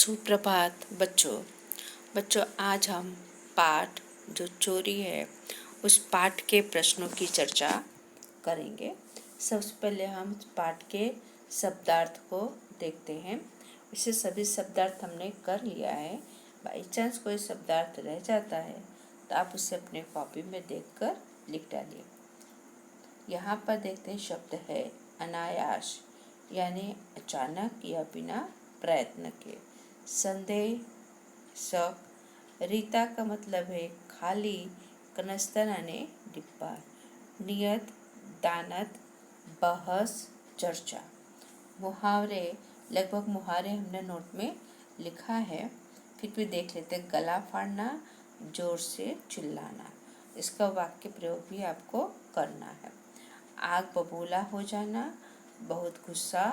सुप्रभात बच्चों आज हम पाठ जो चोरी है उस पाठ के प्रश्नों की चर्चा करेंगे। सबसे पहले हम पाठ के शब्दार्थ को देखते हैं। इसे सभी शब्दार्थ हमने कर लिया है। बाई चांस कोई शब्दार्थ रह जाता है तो आप उसे अपने कॉपी में देखकर लिख डालिए। यहाँ पर देखते हैं शब्द है अनायास, यानी अचानक या बिना प्रयत्न के। संदेह, शक। रीता का मतलब है खाली, कनस्तर यानी डिब्बा। नियत, दानत, बहस, चर्चा। मुहावरे, लगभग मुहावरे हमने नोट में लिखा है, फिर भी देख लेते हैं। गला फाड़ना, जोर से चिल्लाना, इसका वाक्य प्रयोग भी आपको करना है। आग बबूला हो जाना, बहुत गुस्सा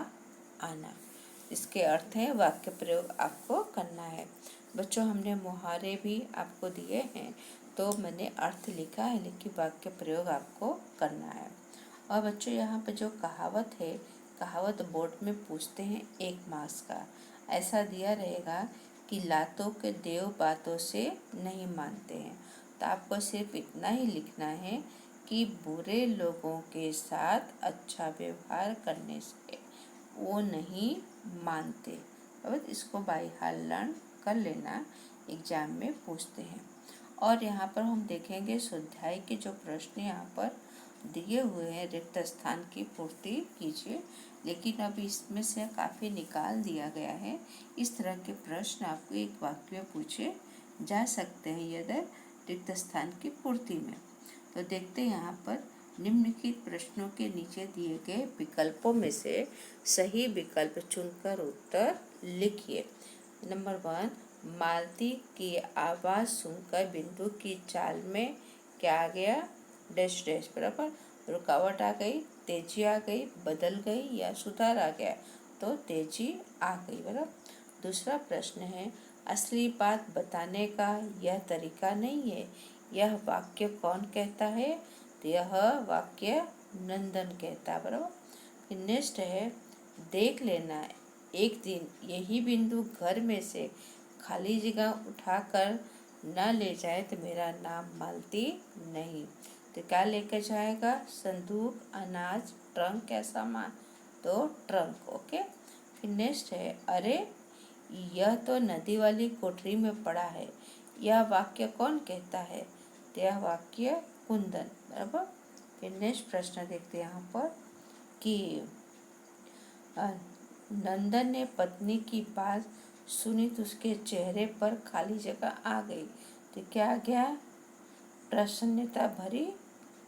आना, इसके अर्थ है वाक्य प्रयोग आपको करना है। बच्चों हमने मुहावरे भी आपको दिए हैं, तो मैंने अर्थ लिखा है, लेकिन वाक्य प्रयोग आपको करना है। और बच्चों यहाँ पर जो कहावत है, कहावत बोर्ड में पूछते हैं 1 मार्क्स का। ऐसा दिया रहेगा कि लातों के देव बातों से नहीं मानते हैं, तो आपको सिर्फ इतना ही लिखना है कि बुरे लोगों के साथ अच्छा व्यवहार करने से वो नहीं मानते। अब इसको बाई हाल लर्न कर लेना, एग्जाम में पूछते हैं। और यहाँ पर हम देखेंगे स्वाध्याय के जो प्रश्न यहाँ पर दिए हुए हैं, रिक्त स्थान की पूर्ति कीजिए। लेकिन अब इसमें से काफ़ी निकाल दिया गया है। इस तरह के प्रश्न आपको एक वाक्य में पूछे जा सकते हैं यदि रिक्त स्थान की पूर्ति में। तो देखते हैं यहाँ पर निम्नलिखित प्रश्नों के नीचे दिए गए विकल्पों में से सही विकल्प चुनकर उत्तर लिखिए। नंबर 1, मालती की आवाज़ सुनकर बिंदु की चाल में क्या आ गया? Dash dash. बराबर, रुकावट आ गई, तेजी आ गई, बदल गई या सुधार आ गया? तो तेजी आ गई। बराबर। दूसरा प्रश्न है, असली बात बताने का यह तरीका नहीं है, यह वाक्य कौन कहता है? तो यह वाक्य नंदन कहता है। बराबर। फिर नेक्स्ट है, देख लेना एक दिन यही बिंदु घर में से खाली जगह उठाकर न ले जाए तो मेरा नाम मालती नहीं। तो क्या लेकर जाएगा? संदूक, अनाज, ट्रंक या सामान? तो ट्रंक। ओके। फिर नेक्स्ट है, अरे यह तो नदी वाली कोठरी में पड़ा है, यह वाक्य कौन कहता है? तो यह वाक्य कुंदन। बराबर। फिर नेक्स्ट प्रश्न देखते हैं यहाँ पर कि नंदन ने पत्नी की बात सुनी तो उसके चेहरे पर खाली जगह आ गई। तो क्या आ गया? प्रसन्नता भरी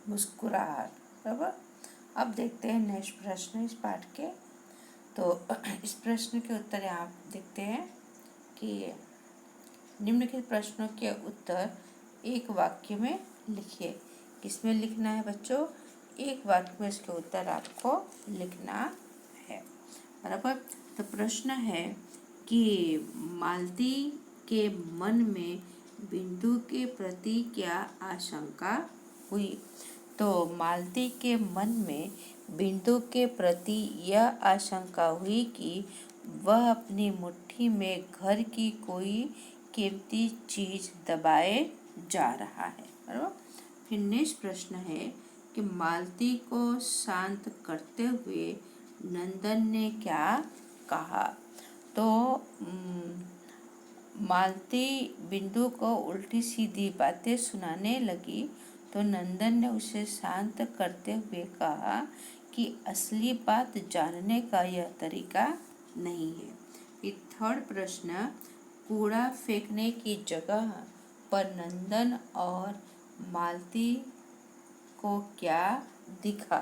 मुस्कुराहट। बराबर। अब देखते हैं नेक्स्ट प्रश्न इस पाठ के। तो इस प्रश्न के उत्तर यहाँ देखते हैं कि निम्नलिखित प्रश्नों के उत्तर एक वाक्य में लिखिए। किसमें लिखना है बच्चों? एक वाक्य में इसके उत्तर आपको लिखना है। बराबर। तो प्रश्न है कि मालती के मन में बिंदु के प्रति क्या आशंका हुई? तो मालती के मन में बिंदु के प्रति यह आशंका हुई कि वह अपनी मुट्ठी में घर की कोई कीमती चीज दबाए जा रहा है। बराबर। फिर नेक्स्ट प्रश्न है कि मालती को शांत करते हुए नंदन ने क्या कहा? तो मालती बिंदु को उल्टी सीधी बातें सुनाने लगी, तो नंदन ने उसे शांत करते हुए कहा कि असली बात जानने का यह तरीका नहीं है। फिर थर्ड प्रश्न, कूड़ा फेंकने की जगह पर नंदन और मालती को क्या दिखा?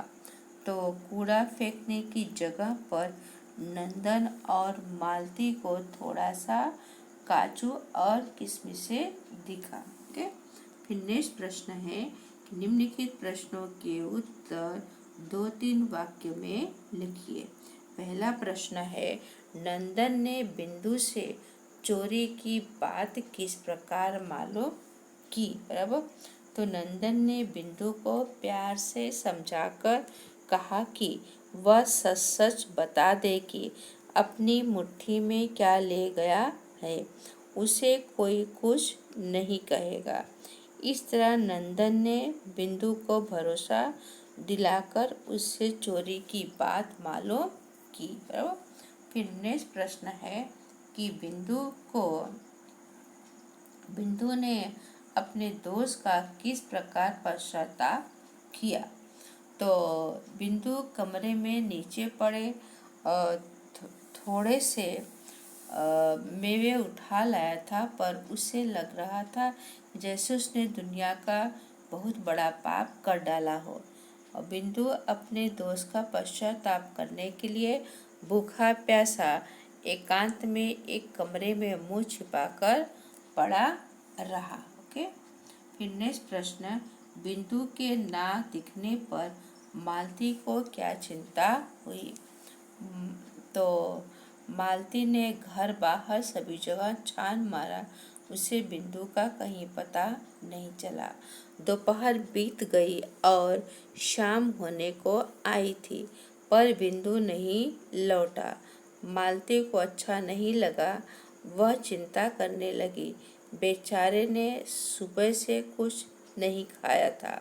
तो कूड़ा फेंकने की जगह पर नंदन और मालती को थोड़ा सा काजू और किशमिशें दिखा। ओके। फिर नेक्स्ट प्रश्न है कि निम्नलिखित प्रश्नों के उत्तर 2-3 वाक्य में लिखिए। पहला प्रश्न है, नंदन ने बिंदु से चोरी की बात किस प्रकार मालूम की? बराबर। तो नंदन ने बिंदु को प्यार से समझाकर कहा कि वह सच सच बता दे कि अपनी मुट्ठी में क्या ले गया है, उसे कोई कुछ नहीं कहेगा। इस तरह नंदन ने बिंदु को भरोसा दिलाकर उससे चोरी की बात मालूम की। बराबर। फिर नेक्स्ट प्रश्न है कि बिंदु ने अपने दोस्त का किस प्रकार पश्चाताप किया। तो बिंदु कमरे में नीचे पड़े थोड़े से मेवे उठा लाया था, पर उसे लग रहा था जैसे उसने दुनिया का बहुत बड़ा पाप कर डाला हो। और बिंदु अपने दोस्त का पश्चाताप करने के लिए भूखा प्यासा एकांत में एक कमरे में मुंह छिपाकर पड़ा रहा। ओके। फिर नेक्स्ट प्रश्न, बिंदु के ना दिखने पर मालती को क्या चिंता हुई। तो मालती ने घर बाहर सभी जगह छान मारा, उसे बिंदु का कहीं पता नहीं चला। दोपहर बीत गई और शाम होने को आई थी, पर बिंदु नहीं लौटा। मालती को अच्छा नहीं लगा, वह चिंता करने लगी। बेचारे ने सुबह से कुछ नहीं खाया था,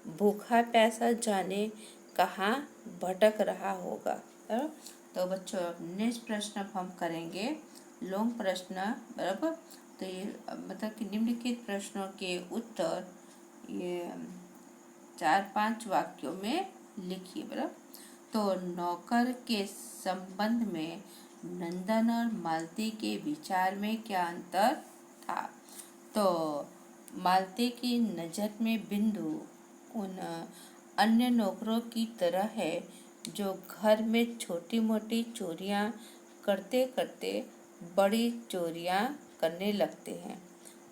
भूखा प्यासा जाने कहाँ भटक रहा होगा। तो बच्चों नेक्स्ट प्रश्न अब हम करेंगे लॉन्ग प्रश्न। बराबर। तो ये मतलब कि निम्नलिखित प्रश्नों के उत्तर ये 4-5 वाक्यों में लिखिए। बराबर। तो नौकर के संबंध में नंदन और मालती के विचार में क्या अंतर था। तो मालती की नज़र में बिंदु उन अन्य नौकरों की तरह है जो घर में छोटी मोटी चोरियां करते करते बड़ी चोरियां करने लगते हैं।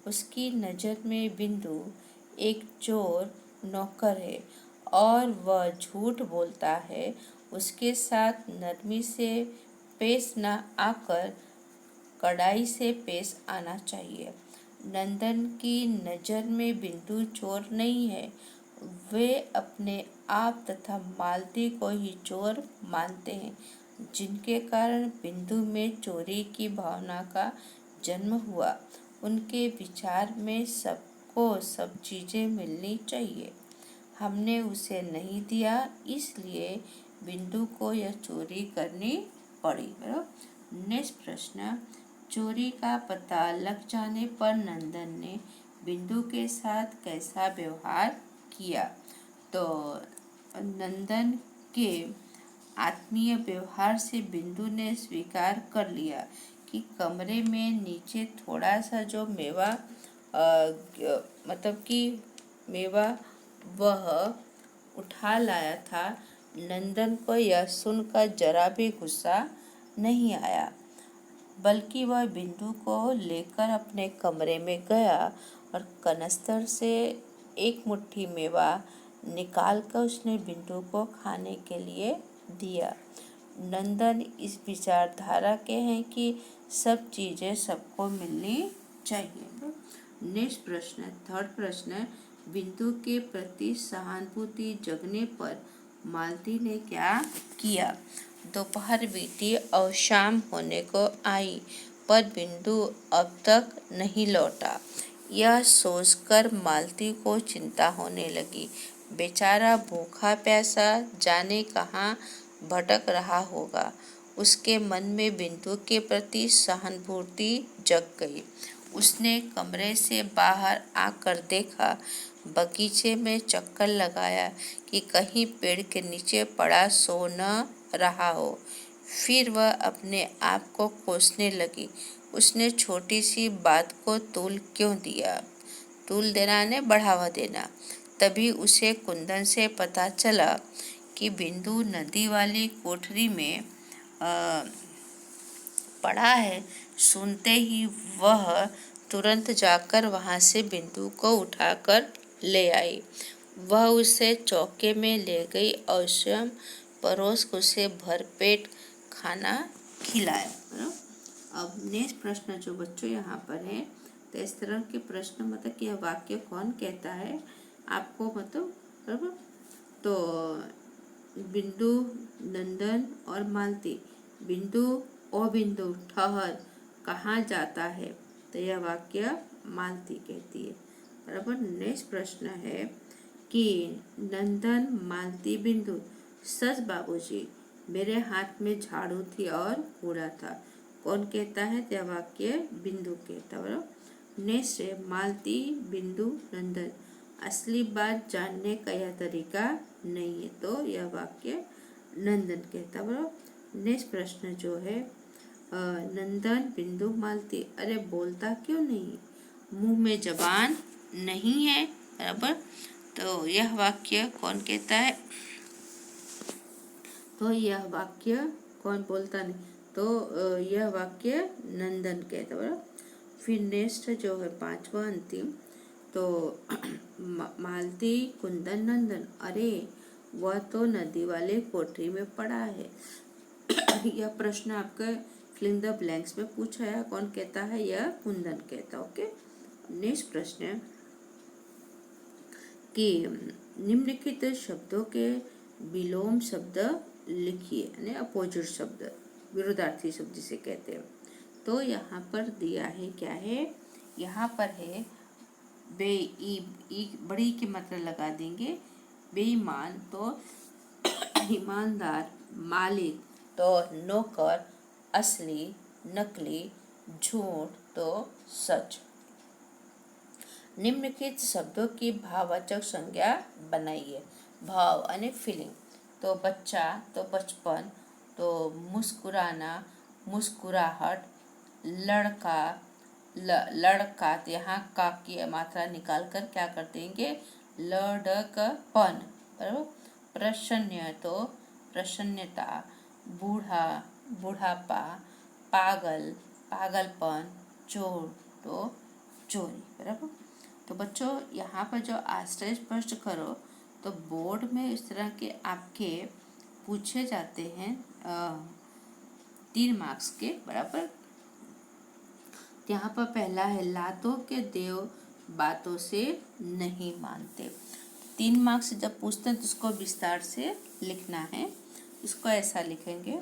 उसकी नज़र में बिंदु एक चोर नौकर है और वह झूठ बोलता है। उसके साथ नरमी से पेश न आकर कड़ाई से पेश आना चाहिए। नंदन की नज़र में बिंदु चोर नहीं है, वे अपने आप तथा मालती को ही चोर मानते हैं, जिनके कारण बिंदु में चोरी की भावना का जन्म हुआ। उनके विचार में सबको सब चीज़ें मिलनी चाहिए, हमने उसे नहीं दिया, इसलिए बिंदु को यह चोरी करनी पड़ी। नेक्स्ट प्रश्न, चोरी का पता लग जाने पर नंदन ने बिंदु के साथ कैसा व्यवहार किया। तो नंदन के आत्मीय व्यवहार से बिंदु ने स्वीकार कर लिया कि कमरे में नीचे थोड़ा सा जो मेवा मतलब कि मेवा वह उठा लाया था। नंदन को यह सुनकर जरा भी गुस्सा नहीं आया, बल्कि वह बिंदु को लेकर अपने कमरे में गया और कनस्तर से एक मुट्ठी मेवा निकालकर उसने बिंदु को खाने के लिए दिया। नंदन इस विचारधारा के हैं कि सब चीज़ें सबको मिलनी चाहिए। नेक्स्ट प्रश्न, थर्ड प्रश्न, बिंदु के प्रति सहानुभूति जगने पर मालती ने क्या किया। दोपहर बीती और शाम होने को आई, पर बिंदु अब तक नहीं लौटा। यह सोचकर मालती को चिंता होने लगी। बेचारा भूखा प्यासा जाने कहाँ भटक रहा होगा। उसके मन में बिंदु के प्रति सहानुभूति जग गई। उसने कमरे से बाहर आकर देखा, बगीचे में चक्कर लगाया कि कहीं पेड़ के नीचे पड़ा सो न रहा हो। फिर वह अपने आप को कोसने लगी, उसने छोटी सी बात को तूल क्यों दिया। तूल देना ने बढ़ावा देना। तभी उसे कुंदन से पता चला कि बिंदु नदी वाली कोठरी में पड़ा है। सुनते ही वह तुरंत जाकर वहां से बिंदु को उठाकर ले आई। वह उसे चौके में ले गई और स्वयं परोस उसे भरपेट खाना खिलाया। अब नेक्स्ट प्रश्न जो बच्चों यहाँ पर है, तो इस तरह के प्रश्न मतलब कि यह वाक्य कौन कहता है आपको, मतलब बराबर। तो बिंदु, नंदन और मालती। बिंदु, ओ बिंदु ठहर, कहाँ जाता है? तो यह वाक्य मालती कहती है। बराबर। नेक्स्ट प्रश्न है कि नंदन, मालती, बिंदु। सच बाबूजी, मेरे हाथ में झाड़ू थी और कूड़ा था। कौन कहता है? यह वाक्य बिंदु कहता है। नेक्स्ट है मालती, बिंदु, नंदन। असली बात जानने का यह तरीका नहीं है। तो यह वाक्य नंदन कहता है। बराबर। नेक्स्ट प्रश्न जो है नंदन, बिंदु, मालती। अरे बोलता क्यों नहीं? मुंह में जबान नहीं है। बराबर। तो यह वाक्य कौन कहता है? तो यह वाक्य कौन बोलता नहीं? तो यह वाक्य नंदन कहता है। फिर नेक्स्ट जो है पांचवा अंतिम, तो मालती, कुंदन, नंदन। अरे वह तो नदी वाले कोठरी में पड़ा है। यह प्रश्न आपका फिल इन द ब्लैंक्स में पूछा है। कौन कहता है? यह कुंदन कहता। ओके। नेक्स्ट प्रश्न है कि निम्नलिखित शब्दों के विलोम शब्द लिखिए, यानी अपोजिट शब्द, विरोधार्थी शब्द जिसे कहते हैं। तो यहाँ पर दिया है, क्या है? यहाँ पर है बड़ी की मात्रा लगा देंगे। बेईमान तो ईमानदार, मालिक तो नौकर, असली, नकली, झूठ तो सच। निम्नलिखित शब्दों की भाववाचक संज्ञा बनाइए। भाव यानी फीलिंग। तो बच्चा तो बचपन, तो मुस्कुराना, मुस्कुराहट, लड़का, लड़का। तो यहाँ का की मात्रा निकाल कर क्या कर देंगे? लड़कपन। बराबर। प्रसन्न तो प्रसन्नता, बूढ़ा, बुढ़ापा, पागल, पागलपन, चोर तो चोरी। बराबर। तो बच्चों यहाँ पर जो आश्रय स्पष्ट करो, तो बोर्ड में इस तरह के आपके पूछे जाते हैं 3 मार्क्स के। बराबर। यहाँ पर पहला है लातों के देव बातों से नहीं मानते। 3 मार्क्स जब पूछते हैं तो उसको विस्तार से लिखना है। इसको ऐसा लिखेंगे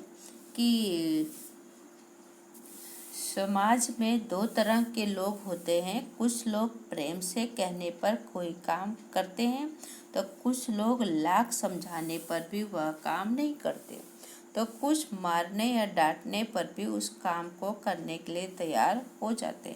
कि समाज में 2 तरह के लोग होते हैं। कुछ लोग प्रेम से कहने पर कोई काम करते हैं, तो कुछ लोग लाख समझाने पर भी वह काम नहीं करते, तो कुछ मारने या डांटने पर भी उस काम को करने के लिए तैयार हो जाते।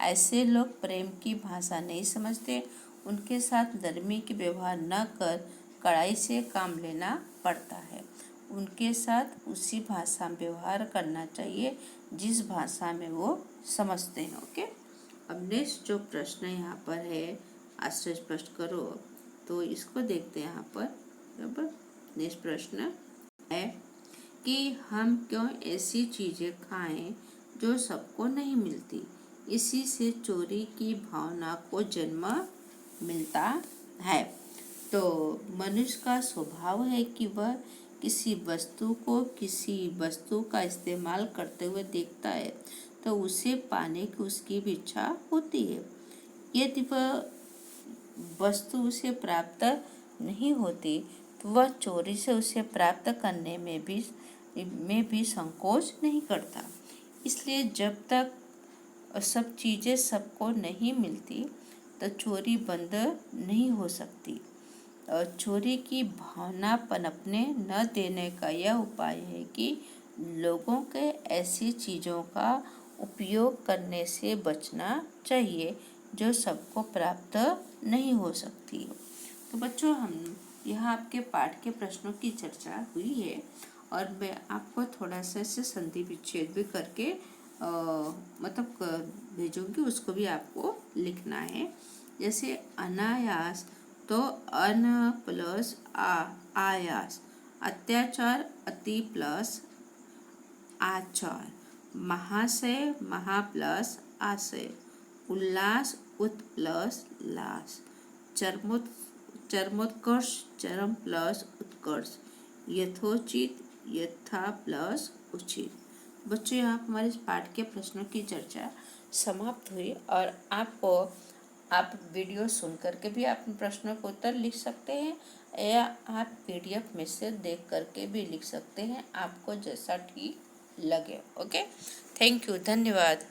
ऐसे लोग प्रेम की भाषा नहीं समझते। उनके साथ नरमी के व्यवहार न कर कड़ाई से काम लेना पड़ता है। उनके साथ उसी भाषा में व्यवहार करना चाहिए जिस भाषा में वो समझते हैं। ओके। अब नेक्स्ट जो प्रश्न यहाँ पर है, आश्चर्य स्पष्ट करो, तो इसको देखते हैं यहाँ पर। बराबर। नेक्स्ट प्रश्न है कि हम क्यों ऐसी चीज़ें खाएं जो सबको नहीं मिलती? इसी से चोरी की भावना को जन्म मिलता है। तो मनुष्य का स्वभाव है कि वह किसी वस्तु का इस्तेमाल करते हुए देखता है तो उसे पाने की उसकी भी इच्छा होती है। यदि वह वस्तु उसे प्राप्त नहीं होती तो वह चोरी से उसे प्राप्त करने में भी संकोच नहीं करता। इसलिए जब तक सब चीज़ें सबको नहीं मिलती तो चोरी बंद नहीं हो सकती। चोरी की भावना पनपने न देने का यह उपाय है कि लोगों के ऐसी चीज़ों का उपयोग करने से बचना चाहिए जो सबको प्राप्त नहीं हो सकती। तो बच्चों, हम यहाँ आपके पाठ के प्रश्नों की चर्चा हुई है और मैं आपको थोड़ा सा इसे संधि विच्छेद भी करके मतलब भेजूंगी, उसको भी आपको लिखना है। जैसे अनायास तो अन प्लस आयास, अत्याचार अति प्लस आचार, महाशय महा प्लस आशय, उल्लास उत प्लस लास, चरमोत्कर्ष चरम प्लस उत्कर्ष, यथोचित यथा प्लस उचित। बच्चों, यहाँ हमारे इस पाठ के प्रश्नों की चर्चा समाप्त हुई और आप वीडियो सुन करके भी आप प्रश्नों को उत्तर लिख सकते हैं या आप PDF में से देख करके भी लिख सकते हैं, आपको जैसा ठीक लगे। ओके। थैंक यू, धन्यवाद।